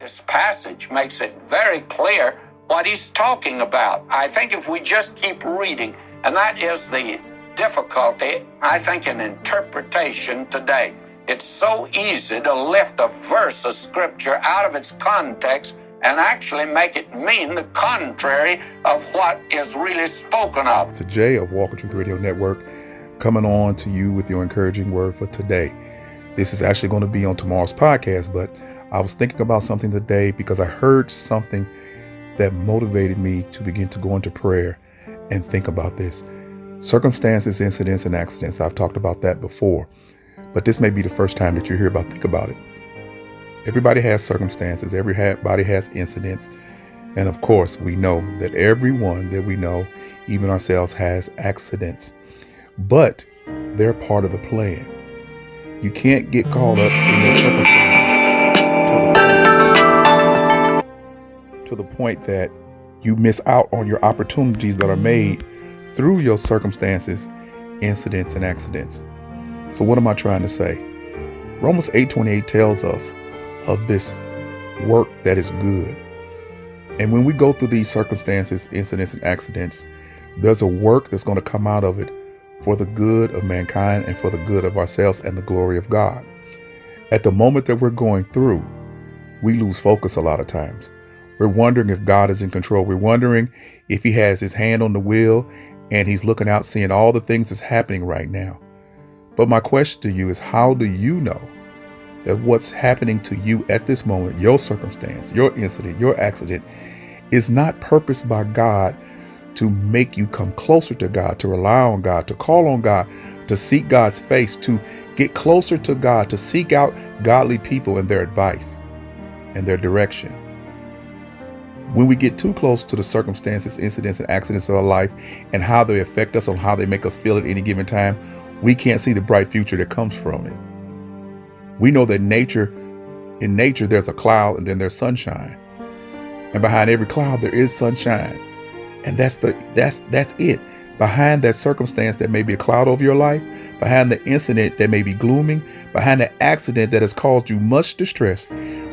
This passage makes it very clear what he's talking about. I think if we just keep reading, and that is the difficulty, I think, in interpretation today. It's so easy to lift a verse of Scripture out of its context and actually make it mean the contrary of what is really spoken of. It's Jay of Walk in Truth Radio Network coming on to you with your encouraging word for today. This is actually going to be on tomorrow's podcast, but I was thinking about something today because I heard something that motivated me to begin to go into prayer and think about this. Circumstances, incidents, and accidents. I've talked about that before, but this may be the first time that you hear think about it. Everybody has circumstances, everybody has incidents, and of course we know that everyone that we know, even ourselves, has accidents, but they're part of the plan. You can't get caught up in the circumstances to the point that you miss out on your opportunities that are made through your circumstances, incidents, and accidents. So what am I trying to say? Romans 8:28 tells us of this work that is good. And when we go through these circumstances, incidents, and accidents, there's a work that's going to come out of it for the good of mankind and for the good of ourselves and the glory of God. At the moment that we're going through, we lose focus a lot of times. We're wondering if God is in control. We're wondering if he has his hand on the wheel and he's looking out, seeing all the things that's happening right now. But my question to you is, how do you know that what's happening to you at this moment, your circumstance, your incident, your accident, is not purposed by God to make you come closer to God, to rely on God, to call on God, to seek God's face, to get closer to God, to seek out godly people and their advice and their direction? When we get too close to the circumstances, incidents, and accidents of our life and how they affect us, on how they make us feel at any given time, we can't see the bright future that comes from it. We know that in nature there's a cloud and then there's sunshine. And behind every cloud there is sunshine. And that's it. Behind that circumstance that may be a cloud over your life, behind the incident that may be glooming, behind the accident that has caused you much distress,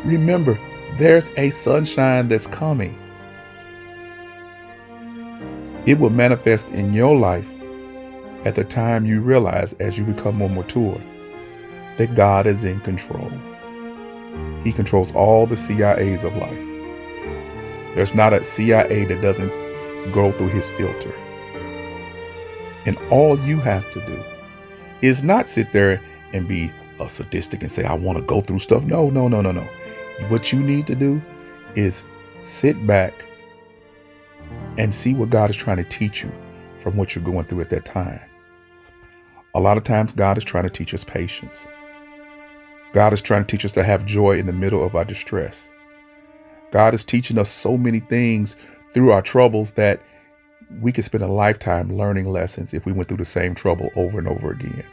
remember, there's a sunshine that's coming. It will manifest in your life at the time you realize, as you become more mature, that God is in control. He controls all the CIAs of life. There's not a CIA that doesn't go through his filter. And all you have to do is not sit there and be a sadistic and say, I want to go through stuff. No. What you need to do is sit back and see what God is trying to teach you from what you're going through at that time. A lot of times God is trying to teach us patience. God is trying to teach us to have joy in the middle of our distress. God is teaching us so many things through our troubles that we could spend a lifetime learning lessons if we went through the same trouble over and over again.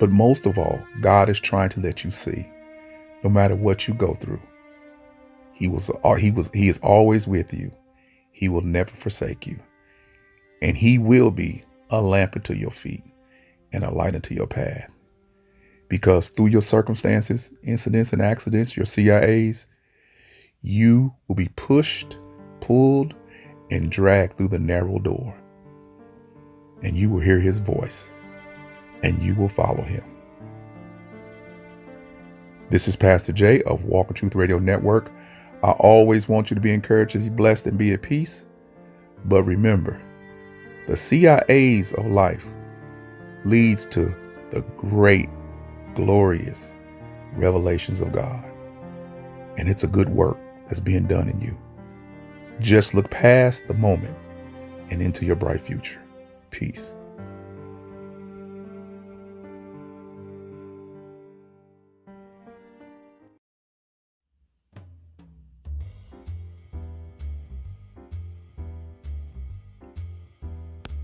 But most of all, God is trying to let you see, no matter what you go through, He is always with you. He will never forsake you. And He will be a lamp unto your feet and a light unto your path. Because through your circumstances, incidents, and accidents, your CIAs, you will be pushed, pulled, and dragged through the narrow door. And you will hear His voice, and you will follow Him. This is Pastor Jay of Walk in Truth Radio Network. I always want you to be encouraged, to be blessed, and be at peace. But remember, the CIAs of life leads to the great, glorious revelations of God. And it's a good work that's being done in you. Just look past the moment and into your bright future. Peace.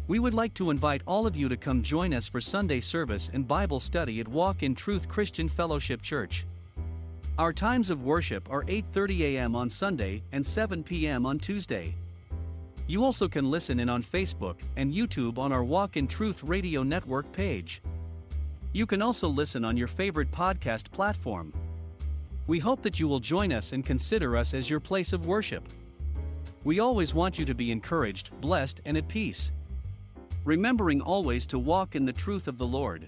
We would like to invite all of you to come join us for Sunday service and Bible study at Walk in Truth Christian Fellowship Church. Our times of worship are 8:30 a.m. on Sunday and 7 p.m. on Tuesday. You also can listen in on Facebook and YouTube on our Walk in Truth Radio Network page. You can also listen on your favorite podcast platform. We hope that you will join us and consider us as your place of worship. We always want you to be encouraged, blessed, and at peace, remembering always to walk in the truth of the Lord.